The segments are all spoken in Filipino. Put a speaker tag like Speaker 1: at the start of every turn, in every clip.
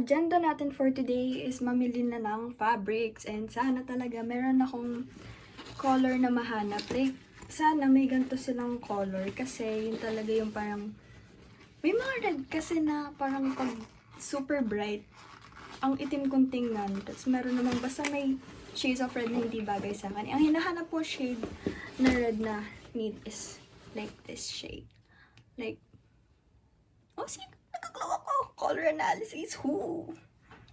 Speaker 1: Agenda natin for today is mamili na ng fabrics and sana talaga meron akong color na mahanap. Like, sana may ganito silang color kasi yun talaga yung parang may mga red kasi na parang pag super bright ang itim kong tingnan. Tapos meron namang basta may shades of red na hindi bagay sa akin. Ang hinahanap ko shade na red na need is like this shade. Like, oh, see? Nagaglaw ako. Color analysis. Whoo!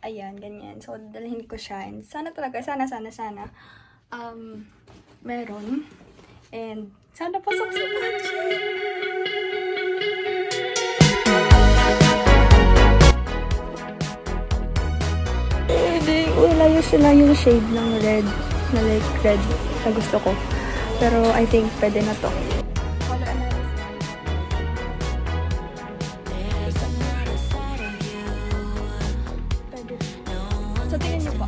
Speaker 1: Ayan, ganyan. So, dalhin ko siya. And sana talaga, sana, meron. And, sana pasok sa budget. Wala yung sila yung shade ng red. Na like red na gusto ko. Pero, I think pwede na to. So, tingin niyo po.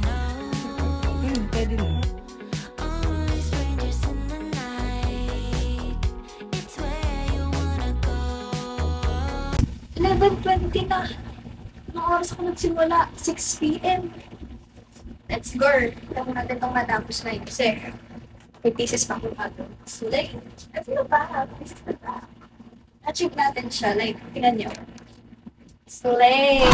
Speaker 2: Pwede na.
Speaker 1: $11:20 na. Anong oras ako nagsimula? 6 p.m. Let's go. Tapos natin itong matapos na yun. Kasi may thesis pa akong gagawin. Slay. Ano ba? Thesis na ba? Na-check natin siya. Like, tingnan niyo. Slay.